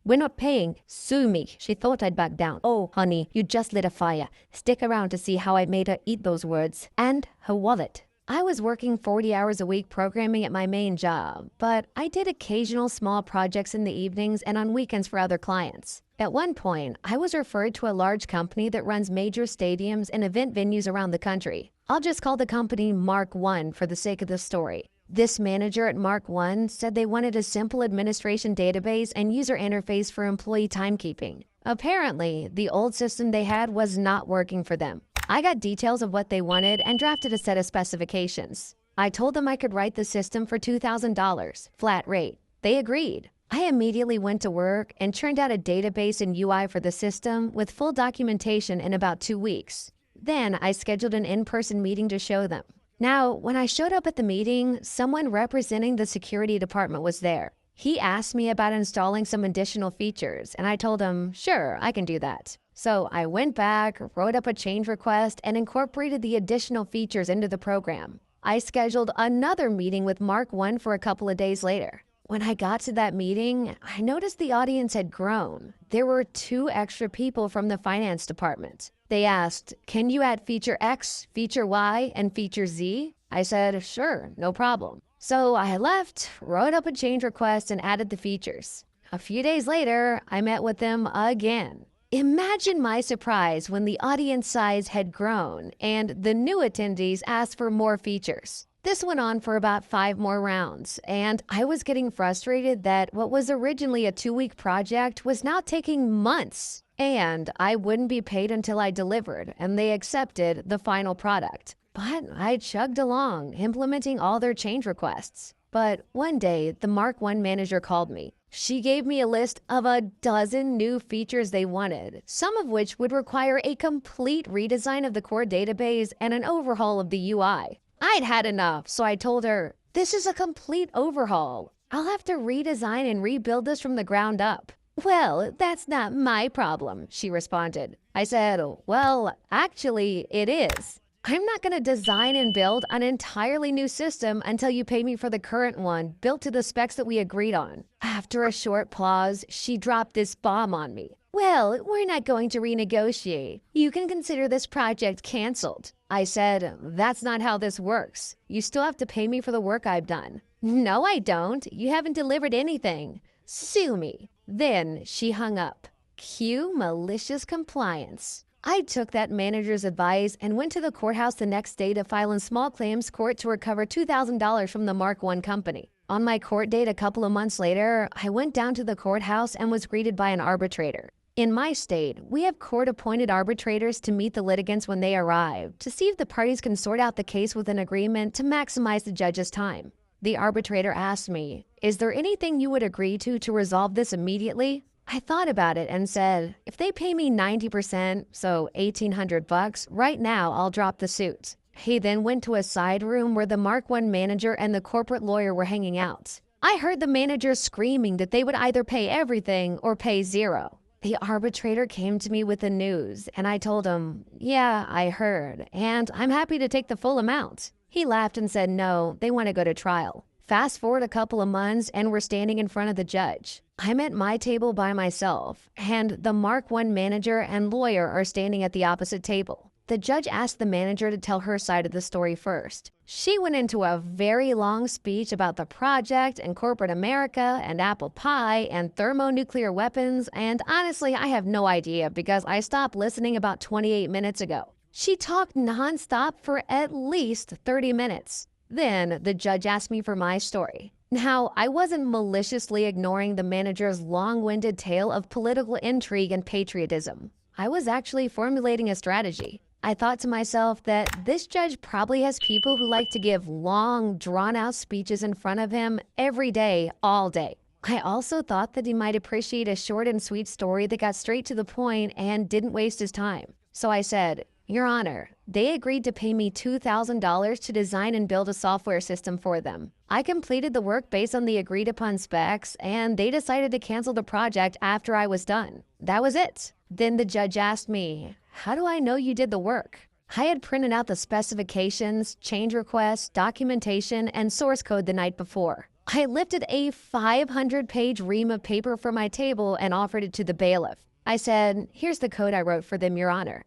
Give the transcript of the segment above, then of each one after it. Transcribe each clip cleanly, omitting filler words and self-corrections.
We're not paying. Sue me. She thought I'd back down. Oh, honey, you just lit a fire. Stick around to see how I made her eat those words. And her wallet. I was working 40 hours a week programming at my main job, but I did occasional small projects in the evenings and on weekends for other clients. At one point, I was referred to a large company that runs major stadiums and event venues around the country. I'll just call the company Mark I for the sake of the story. This manager at Mark I said they wanted a simple administration database and user interface for employee timekeeping. Apparently, the old system they had was not working for them. I got details of what they wanted and drafted a set of specifications. I told them I could write the system for $2,000, flat rate. They agreed. I immediately went to work and churned out a database and UI for the system with full documentation in about 2 weeks. Then I scheduled an in-person meeting to show them. Now, when I showed up at the meeting, someone representing the security department was there. He asked me about installing some additional features, and I told him, sure, I can do that. So I went back, wrote up a change request, and incorporated the additional features into the program. I scheduled another meeting with Mark I for a couple of days later. When I got to that meeting, I noticed the audience had grown. There were 2 extra people from the finance department. They asked, can you add feature X, feature Y, and feature Z? I said, sure, no problem. So I left, wrote up a change request, and added the features. A few days later, I met with them again. Imagine my surprise when the audience size had grown and the new attendees asked for more features. This went on for about 5 more rounds, and I was getting frustrated that what was originally a 2-week project was now taking months. And I wouldn't be paid until I delivered, and they accepted the final product. But I chugged along, implementing all their change requests. But one day, the Mark I manager called me. She gave me a list of a dozen new features they wanted, some of which would require a complete redesign of the core database and an overhaul of the UI. I'd had enough, so I told her, this is a complete overhaul. I'll have to redesign and rebuild this from the ground up. Well, that's not my problem, she responded. I said, well, actually, it is. I'm not going to design and build an entirely new system until you pay me for the current one, built to the specs that we agreed on. After a short pause, she dropped this bomb on me. Well, we're not going to renegotiate. You can consider this project canceled. I said, that's not how this works. You still have to pay me for the work I've done. No, I don't. You haven't delivered anything. Sue me. Then she hung up. Cue malicious compliance. I took that manager's advice and went to the courthouse the next day to file in small claims court to recover $2,000 from the Mark I company. On my court date a couple of months later, I went down to the courthouse and was greeted by an arbitrator. In my state, we have court-appointed arbitrators to meet the litigants when they arrive, to see if the parties can sort out the case with an agreement to maximize the judge's time. The arbitrator asked me, is there anything you would agree to resolve this immediately? I thought about it and said, if they pay me 90%, so $1,800, right now I'll drop the suit. He then went to a side room where the Mark I manager and the corporate lawyer were hanging out. I heard the manager screaming that they would either pay everything or pay zero. The arbitrator came to me with the news, and I told him, yeah, I heard, and I'm happy to take the full amount. He laughed and said, no, they want to go to trial. Fast forward a couple of months, and we're standing in front of the judge. I'm at my table by myself, and the Mark I manager and lawyer are standing at the opposite table. The judge asked the manager to tell her side of the story first. She went into a very long speech about the project and corporate America and apple pie and thermonuclear weapons, and honestly, I have no idea because I stopped listening about 28 minutes ago. She talked nonstop for at least 30 minutes. Then the judge asked me for my story. Now, I wasn't maliciously ignoring the manager's long-winded tale of political intrigue and patriotism. I was actually formulating a strategy. I thought to myself that this judge probably has people who like to give long, drawn-out speeches in front of him every day, all day. I also thought that he might appreciate a short and sweet story that got straight to the point and didn't waste his time. So I said, Your Honor, they agreed to pay me $2,000 to design and build a software system for them. I completed the work based on the agreed-upon specs, and they decided to cancel the project after I was done. That was it. Then the judge asked me, how do I know you did the work? I had printed out the specifications, change requests, documentation, and source code the night before. I lifted a 500-page ream of paper from my table and offered it to the bailiff. I said, "Here's the code I wrote for them, Your Honor."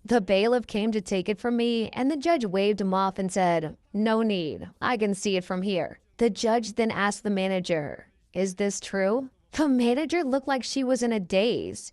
The bailiff came to take it from me, and the judge waved him off and said, "No need. I can see it from here." The judge then asked the manager, "Is this true?" The manager looked like she was in a daze.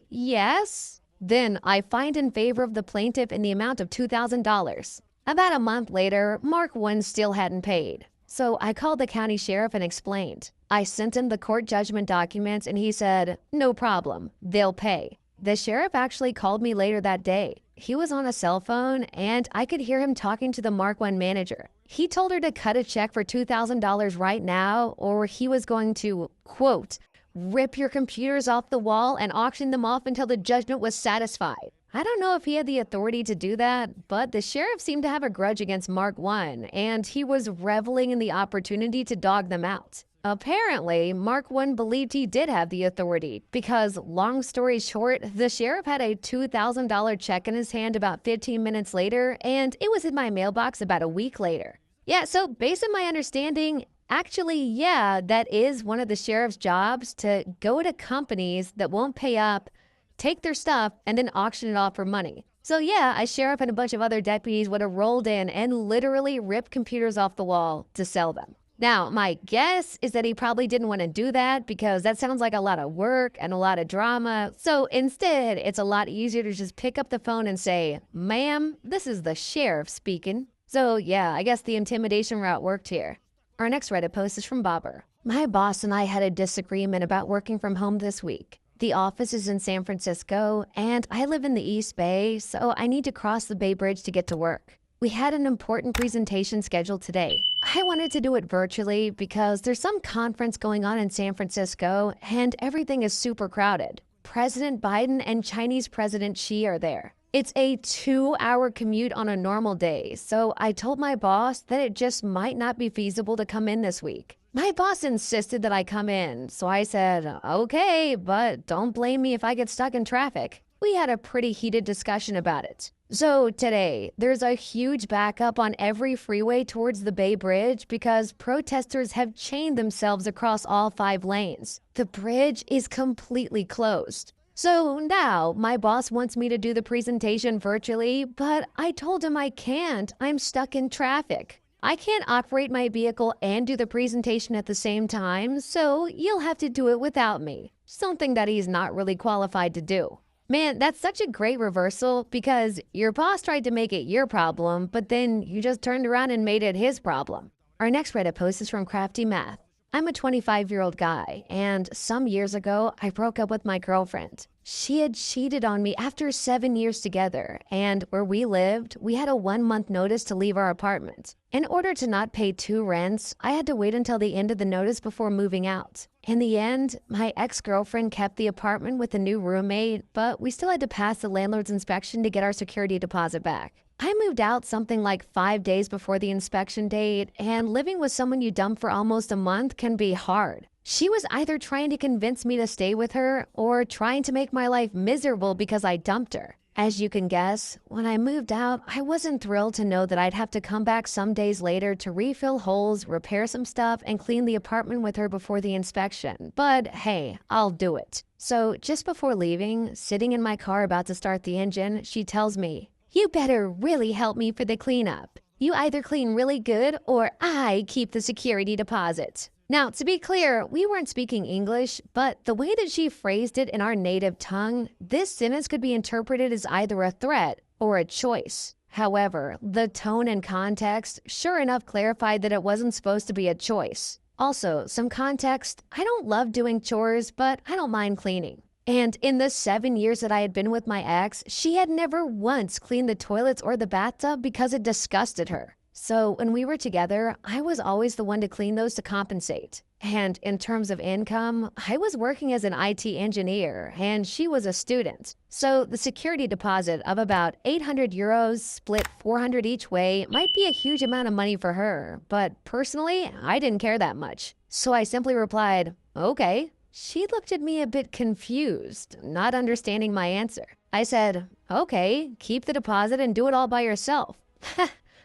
Yes." Then I fined in favor of the plaintiff in the amount of $2,000. About a month later, Mark 1 still hadn't paid. So I called the county sheriff and explained. I sent him the court judgment documents and he said, "No problem, they'll pay." The sheriff actually called me later that day. He was on a cell phone and I could hear him talking to the Mark 1 manager. He told her to cut a check for $2,000 right now or he was going to, quote, "rip your computers off the wall and auction them off until the judgment was satisfied." I don't know if he had the authority to do that, but the sheriff seemed to have a grudge against Mark 1, and he was reveling in the opportunity to dog them out. Apparently, Mark 1 believed he did have the authority, because, long story short, the sheriff had a $2,000 check in his hand about 15 minutes later, and it was in my mailbox about a week later. Yeah, so based on my understanding, actually, yeah, that is one of the sheriff's jobs, to go to companies that won't pay up, take their stuff, and then auction it off for money. So yeah, a sheriff and a bunch of other deputies would have rolled in and literally ripped computers off the wall to sell them. Now, my guess is that he probably didn't want to do that because that sounds like a lot of work and a lot of drama. So instead, it's a lot easier to just pick up the phone and say, "Ma'am, this is the sheriff speaking." So yeah, I guess the intimidation route worked here. Our next Reddit post is from Bobber. "My boss and I had a disagreement about working from home this week. The office is in San Francisco, and I live in the East Bay, so I need to cross the Bay Bridge to get to work. We had an important presentation scheduled today. I wanted to do it virtually because there's some conference going on in San Francisco, and everything is super crowded. President Biden and Chinese President Xi are there. It's a 2-hour commute on a normal day, so I told my boss that it just might not be feasible to come in this week. My boss insisted that I come in, so I said, "Okay, but don't blame me if I get stuck in traffic." We had a pretty heated discussion about it. So today, there's a huge backup on every freeway towards the Bay Bridge because protesters have chained themselves across all 5 lanes. The bridge is completely closed. So now, my boss wants me to do the presentation virtually, but I told him I can't. I'm stuck in traffic. I can't operate my vehicle and do the presentation at the same time, so you'll have to do it without me. Something that he's not really qualified to do. Man, that's such a great reversal because your boss tried to make it your problem, but then you just turned around and made it his problem. Our next Reddit post is from Crafty Math. I'm a 25-year-old guy, and some years ago, I broke up with my girlfriend. She had cheated on me after 7 years together, and where we lived, we had a 1-month notice to leave our apartment. In order to not pay 2 rents, I had to wait until the end of the notice before moving out. In the end, my ex-girlfriend kept the apartment with a new roommate, but we still had to pass the landlord's inspection to get our security deposit back. I moved out something like 5 days before the inspection date, and living with someone you dump for almost a month can be hard. She was either trying to convince me to stay with her or trying to make my life miserable because I dumped her. As you can guess, when I moved out, I wasn't thrilled to know that I'd have to come back some days later to refill holes, repair some stuff, and clean the apartment with her before the inspection. But hey, I'll do it. So just before leaving, sitting in my car about to start the engine, she tells me, "You better really help me for the cleanup. You either clean really good or I keep the security deposit." Now, to be clear, we weren't speaking English, but the way that she phrased it in our native tongue, this sentence could be interpreted as either a threat or a choice. However, the tone and context sure enough clarified that it wasn't supposed to be a choice. Also, some context, I don't love doing chores, but I don't mind cleaning. And in the 7 years that I had been with my ex, she had never once cleaned the toilets or the bathtub because it disgusted her. So when we were together, I was always the one to clean those to compensate. And in terms of income, I was working as an IT engineer and she was a student. So the security deposit of about 800 euros split 400 each way might be a huge amount of money for her. But personally, I didn't care that much. So I simply replied, "Okay." She looked at me a bit confused, not understanding my answer. I said, "Okay, keep the deposit and do it all by yourself."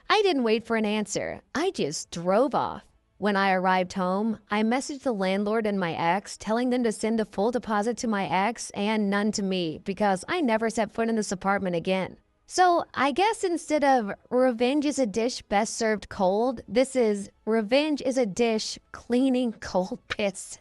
I didn't wait for an answer. I just drove off. When I arrived home, I messaged the landlord and my ex, telling them to send the full deposit to my ex and none to me because I never set foot in this apartment again. So I guess instead of revenge is a dish best served cold, this is revenge is a dish cleaning cold pits.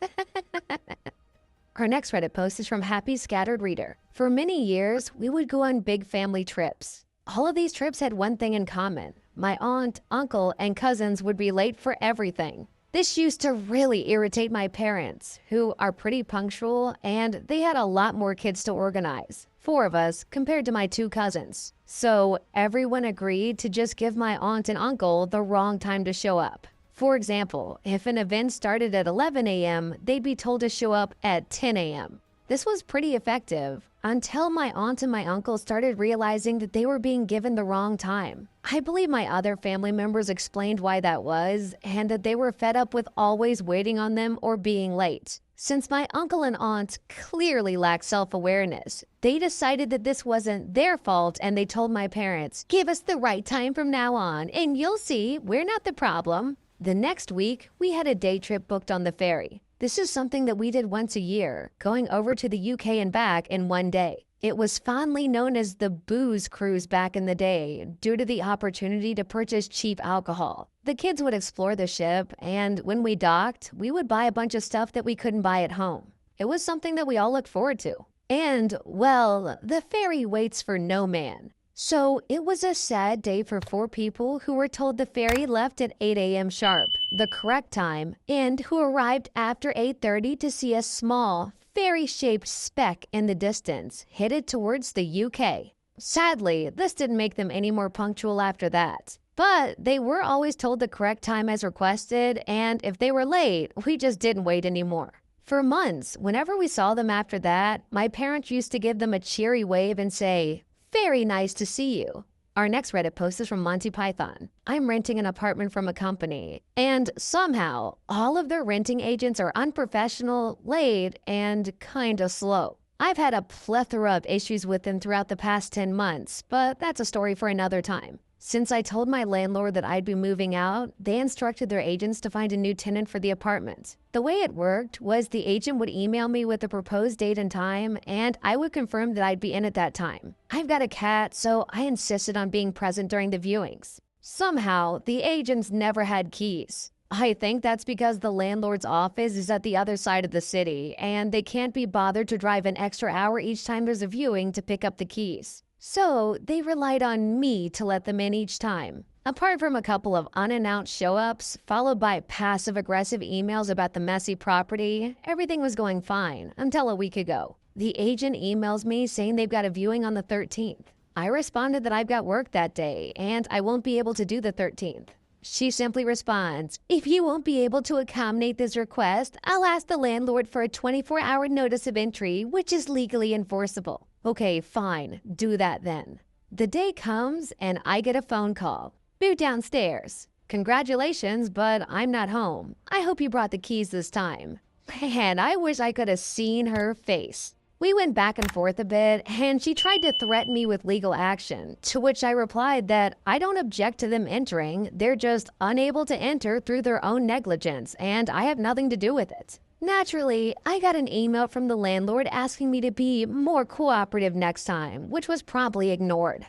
Our next Reddit post is from Happy Scattered Reader. For many years, we would go on big family trips. All of these trips had one thing in common. My aunt, uncle, and cousins would be late for everything. This used to really irritate my parents, who are pretty punctual, and they had a lot more kids to organize. 4 of us compared to my 2 cousins. So everyone agreed to just give my aunt and uncle the wrong time to show up. For example, if an event started at 11 a.m., they'd be told to show up at 10 a.m. This was pretty effective until my aunt and my uncle started realizing that they were being given the wrong time. I believe my other family members explained why that was and that they were fed up with always waiting on them or being late. Since my uncle and aunt clearly lacked self-awareness, they decided that this wasn't their fault and they told my parents, "Give us the right time from now on and you'll see we're not the problem." The next week, we had a day trip booked on the ferry. This is something that we did once a year, going over to the UK and back in one day. It was fondly known as the booze cruise back in the day due to the opportunity to purchase cheap alcohol. The kids would explore the ship, and when we docked, we would buy a bunch of stuff that we couldn't buy at home. It was something that we all looked forward to. And, well, the ferry waits for no man. So it was a sad day for 4 people who were told the ferry left at 8 a.m. sharp, the correct time, and who arrived after 8:30 to see a small, ferry-shaped speck in the distance, headed towards the UK. Sadly, this didn't make them any more punctual after that. But they were always told the correct time as requested, and if they were late, we just didn't wait anymore. For months, whenever we saw them after that, my parents used to give them a cheery wave and say, "Very nice to see you." Our next Reddit post is from Monty Python. I'm renting an apartment from a company, and somehow all of their renting agents are unprofessional, late, and kinda slow. I've had a plethora of issues with them throughout the past 10 months, but that's a story for another time. Since I told my landlord that I'd be moving out, they instructed their agents to find a new tenant for the apartment. The way it worked was the agent would email me with the proposed date and time, and I would confirm that I'd be in at that time. I've got a cat, so I insisted on being present during the viewings. Somehow, the agents never had keys. I think that's because the landlord's office is at the other side of the city, and they can't be bothered to drive an extra hour each time there's a viewing to pick up the keys. So they relied on me to let them in each time. Apart from a couple of unannounced show-ups, followed by passive-aggressive emails about the messy property, everything was going fine until a week ago. The agent emails me saying they've got a viewing on the 13th. I responded that I've got work that day and I won't be able to do the 13th. She simply responds, "If you won't be able to accommodate this request, I'll ask the landlord for a 24-hour notice of entry, which is legally enforceable." Okay, fine, do that then. The day comes and I get a phone call. "Boot downstairs. Congratulations, but I'm not home. I hope you brought the keys this time." Man, I wish I could have seen her face. We went back and forth a bit, and she tried to threaten me with legal action, to which I replied that I don't object to them entering, they're just unable to enter through their own negligence, and I have nothing to do with it. Naturally, I got an email from the landlord asking me to be more cooperative next time, which was promptly ignored.